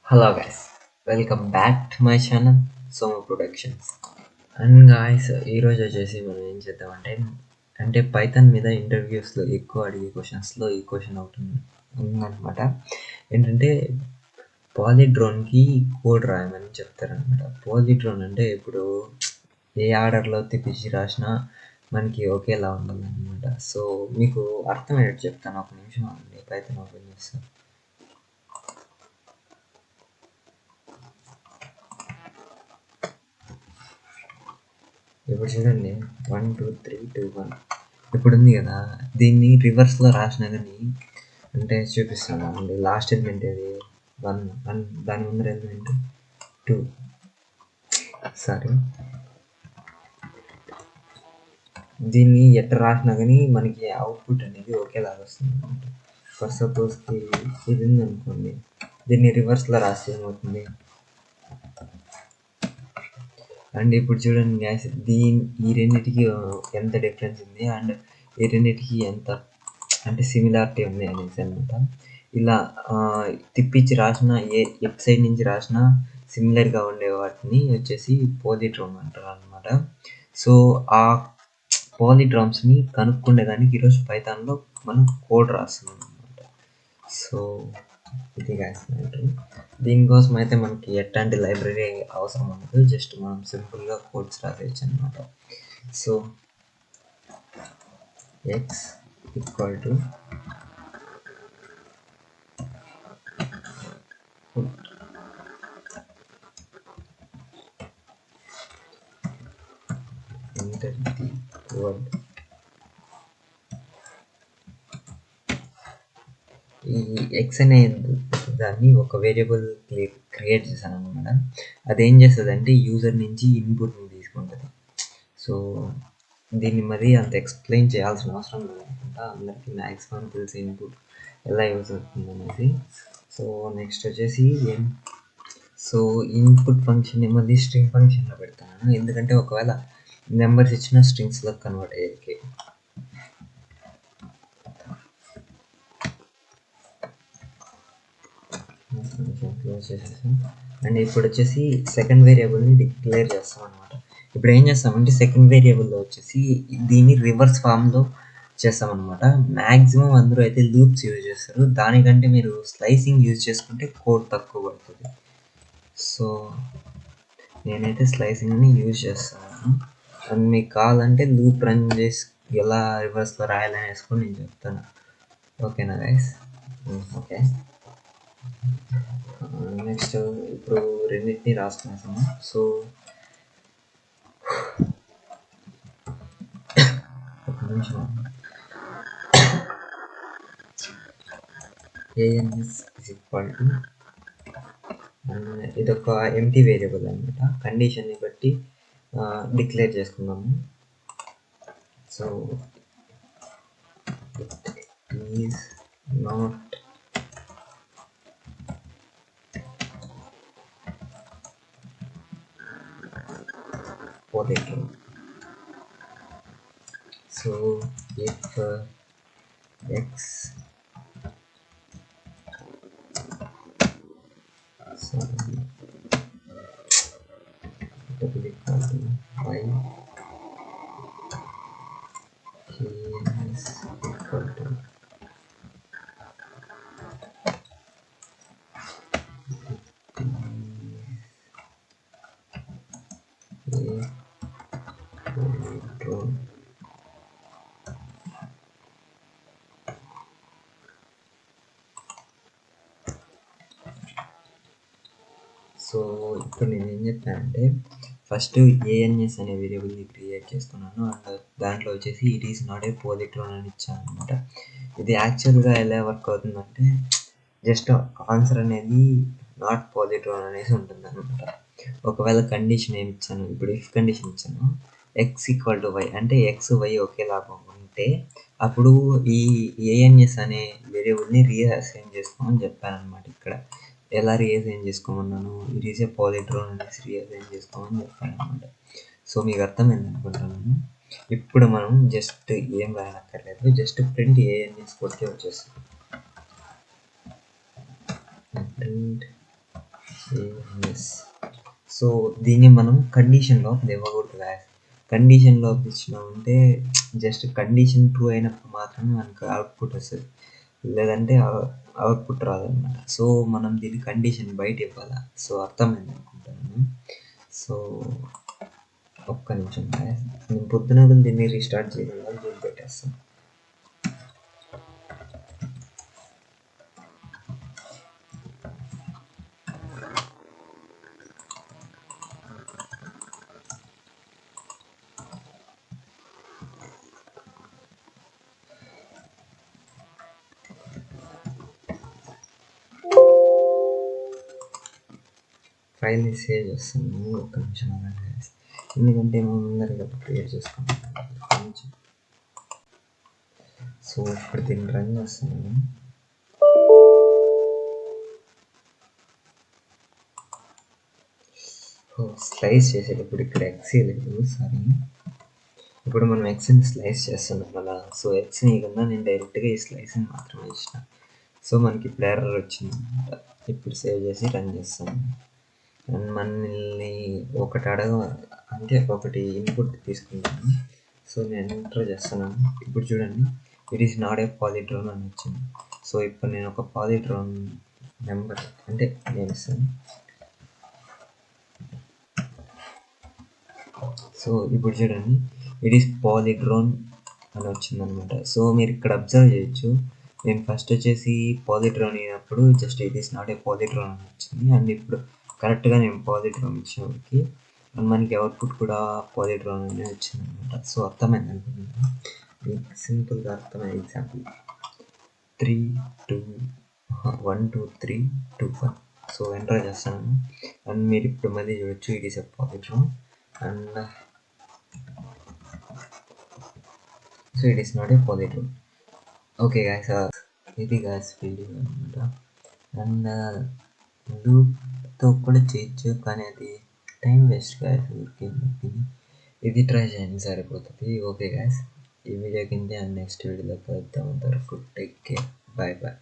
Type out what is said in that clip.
Hello guys, welcome back to my channel Soma Productions. And guys ఈరోజు వచ్చేసి మనం ఏం చేద్దామంటే పైథాన్ మీద ఇంటర్వ్యూస్లో ఎక్కువ అడిగే క్వశ్చన్స్లో ఈ క్వశ్చన్ ఒకటి ఉందన్నమాట. ఏంటంటే పాలిడ్రోన్కి కోడ్ రాయమని చెప్తారనమాట. పాలిడ్రోన్ అంటే ఇప్పుడు ఏ ఆర్డర్లో తిప్పించి రాసినా మనకి ఒకేలా ఉండాలన్నమాట. సో మీకు అర్థమయ్యేట్టు చెప్తాను, ఒక నిమిషం అండి. పైథాన్ ఓపెన్ చేస్తాను. ఇప్పుడు చూడండి, 1 2 3 2 1 ఇప్పుడు ఉంది కదా, దీన్ని రివర్స్లో రాసినా కానీ అంటే చూపిస్తాను అండి. లాస్ట్ ఎలిమెంట్ ఏది? 1 దాని ముందర ఎలిమెంట్ 2. సారీ, దీన్ని ఎట్ట రాసినా కానీ మనకి అవుట్పుట్ అనేది ఒకేలాగా వస్తుంది అనమాట. ఫర్ సపోజ్కి ఇది ఉంది అనుకోండి, దీన్ని రివర్స్లో రాస్తే ఏమవుతుంది? అండ్ ఇప్పుడు చూడండి గ్యాస్, ఈ రెండింటికి ఎంత డిఫరెన్స్ ఉంది అండ్ ఈ రెండింటికి ఎంత అంటే సిమిలారిటీ ఉంది అనేసి అనమాట. ఇలా తిప్పించి రాసిన ఎట్ సైడ్ నుంచి రాసిన సిమిలర్గా ఉండే వాటిని వచ్చేసి పాలిడ్రోమ్ అంటారు అనమాట. సో ఆ పాలిడ్రామ్స్ని కనుక్కుండేదానికి ఈరోజు పైథాన్లో మనం కోడ్ రాస్తున్నాం అనమాట. సో ఇది గ్యాస్ మ్యాటర్. దీనికోసం అయితే మనకి ఎట్లాంటి లైబ్రరీ అవసరం ఉండదు, జస్ట్ మనం సింపుల్గా కోడ్స్ రాసేయచ్చు అనమాట. So X equal to enter the word. ఈ ఎక్స్ అనే దాన్ని ఒక వేరియబుల్ క్రియేట్ చేశాను అనమాట. అదేం చేస్తుందంటే యూజర్ నుంచి ఇన్పుట్ని తీసుకుంటుంది. సో దీన్ని మరి అంత ఎక్స్ప్లెయిన్ చేయాల్సిన అవసరం లేదనుకుంటా, అందరికీ మ్యాక్సిమం తెలిసి ఇన్పుట్ ఎలా యూజ్ అవుతుంది అనేది. సో నెక్స్ట్ వచ్చేసి సో ఇన్పుట్ ఫంక్షన్ మళ్ళీ స్ట్రింగ్ ఫంక్షన్లో పెడతాను, ఎందుకంటే ఒకవేళ నెంబర్స్ ఇచ్చిన స్ట్రింగ్స్లో కన్వర్ట్ అయ్యేకి. క్లోజ్ చేసేసాం. అండ్ ఇప్పుడు వచ్చేసి సెకండ్ వేరియబుల్ని డిక్లేర్ చేస్తాం అనమాట. ఇప్పుడు ఏం చేస్తామంటే సెకండ్ వేరియబుల్లో వచ్చేసి దీన్ని రివర్స్ ఫామ్లో చేస్తామన్నమాట. మ్యాక్సిమం అందరూ అయితే లూప్స్ యూజ్ చేస్తారు, దానికంటే మీరు స్లైసింగ్ యూజ్ చేసుకుంటే కోడ్ తక్కువ పడుతుంది. సో నేనైతే స్లైసింగ్ని యూజ్ చేస్తాను. అండ్ మీకు కావాలంటే లూప్ రన్ చేసి ఎలా రివర్స్లో రాయాలని వేసుకొని నేను చెప్తాను. ఓకేనా గైస్? ఓకే. నెక్స్ట్ ఇప్పుడు రెండింటిని రాసుకున్నాము. సో ఒక నిమిషం. ఏఎన్ఎస్ ఇస్ ఈక్వల్ టు, ఇదొక ఎంటీ వేరియబుల్ అనమాట, కండిషన్ని బట్టి డిక్లేర్ చేసుకున్నాము. So it is not polygon. So if x double equal to y, is equal to polydrome. So ఇప్పుడు నేను ఏం చెప్పానంటే ఫస్ట్ ఏఎన్ఎస్ అనే వేరియబుల్ని క్రియేట్ చేసుకున్నాను అండ్ దాంట్లో వచ్చేసి ఇట్ ఈస్ నాట్ ఏ పాలిడ్రోమ్ అని ఇచ్చాను అనమాట. ఇది యాక్చువల్గా ఎలా వర్క్ అవుతుందంటే జస్ట్ ఆన్సర్ అనేది నాట్ పాలిడ్రోమ్ అనేసి ఉంటుంది అనమాట. ఒకవేళ కండిషన్ ఏమి ఇచ్చాను, ఇప్పుడు ఇఫ్ కండిషన్ ఇచ్చాను ఎక్స్ ఈక్వల్ టు వై, అంటే ఎక్స్ వై ఒకేలాగా ఉంటే అప్పుడు ఈ ఏఎన్ఎస్ అనే వేరియబుల్ని రీఅసైన్ చేసుకోమని చెప్పాను అనమాట. ఇక్కడ ఎలా రీఅసైన్ చేసుకోమన్నాను, ఇట్ ఈస్ ఏ పాలిడ్రోమ్ అనేసి రీఅసైన్ చేసుకోమని చెప్పాను అనమాట. సో మీకు అర్థమైంది అనుకుంటున్నాను. ఇప్పుడు మనం జస్ట్ ఏం రాయనక్కర్లేదు, జస్ట్ ప్రింట్ ఏఎన్ఎస్ కొడితే వచ్చేస్తుంది. Print ANS. సో దీన్ని మనం కండిషన్‌లోకి ఇవ్వకూడదు గాయ్స్. కండిషన్‌లోకి ఇచ్చినామంటే జస్ట్ కండిషన్ ట్రూ అయినప్పుడు మాత్రమే మనకు అవుట్‌పుట్ వస్తది. లేదంటే అవుట్‌పుట్ రాదనమాట. సో మనం దీన్ని కండిషన్ బయట ఇవ్వాల. సో అర్థమైంది అనుకుంటాను. సో ఒక్క నిమిషం గాయ్స్. నేను పొద్దున దీన్ని రీస్టార్ట్ చేయకుండా జూమ్ పెట్టేస్తాను. ఫైల్‌ని సేవ్ చేస్తాను. ఒక్క నిమిషం ఆగండి గాయ్స్. ఎందుకంటే ముందరగా క్రియేట్ చేసుకున్నాను కొంచెం. సో ఇప్పుడు దీన్ని రన్ చేస్తున్నాను. స్లైస్ చేసేటప్పుడు ఇక్కడ ఎక్స్ లేదు, సారీ. ఇప్పుడు మనం ఎక్స్ని స్లైస్ చేస్తున్నాం కదా. సో ఎక్స్ని కన్నా నేను డైరెక్ట్గా ఈ స్లైస్ని మాత్రమే ఇచ్చిన. సో మనకి ఇప్పుడు ఎర్రర్ వచ్చింది అనమాట. ఇప్పుడు సేవ్ చేసి రన్ చేస్తాను. అండ్ మనల్ని ఒకటి అంటే ఒకటి ఇన్పుట్ తీసుకుంటాను. సో నేను ఎంటర్ చేస్తున్నాను. ఇప్పుడు చూడండి, it is not a palindrome అని వచ్చింది. సో ఇప్పుడు నేను ఒక పాలిడ్రోన్ నెంబర్ అంటే నేను ఇస్తాను. సో ఇప్పుడు చూడండి, ఇట్ ఈస్ పాలిడ్రోన్ అని వచ్చిందనమాట. సో మీరు ఇక్కడ అబ్జర్వ్ చేయొచ్చు, నేను ఫస్ట్ వచ్చేసి పాలిడ్రోన్ అయినప్పుడు just it is not a palindrome అని వచ్చింది. అండ్ ఇప్పుడు కరెక్ట్గా నేను పాలిడ్రోన్ ఇచ్చినప్పటికి అండ్ మనకి అవుట్పుట్ కూడా పాలిడ్రోన్ అనే వచ్చింది అనమాట. సో అర్థమైంది అనుకుంటున్నాను. మీకు సింపుల్గా అర్థమైన ఎగ్జాంపుల్ 3 2 1 2 3 2 1. సో ఎంటర్ చేస్తాను. అండ్ మీరు ఇప్పుడు మళ్ళీ చూడొచ్చు, it is a palindrome and so it is not a palindrome. Okay guys, ఇది గాయ్స్ వీడియో అనమాట. అండ్ లూప్తో కూడా చేయొచ్చు, కానీ అది టైం వేస్ట్ గాయ్స్. ఊరికే ఇది ట్రై చేయండి, సరిపోతుంది. ఓకే గాయ్స్, ఈ వీడియో కింద అండ్ నెక్స్ట్ వీడియోలో కలుద్దాం. అంతవరకు టేక్ కేర్, బాయ్ బాయ్.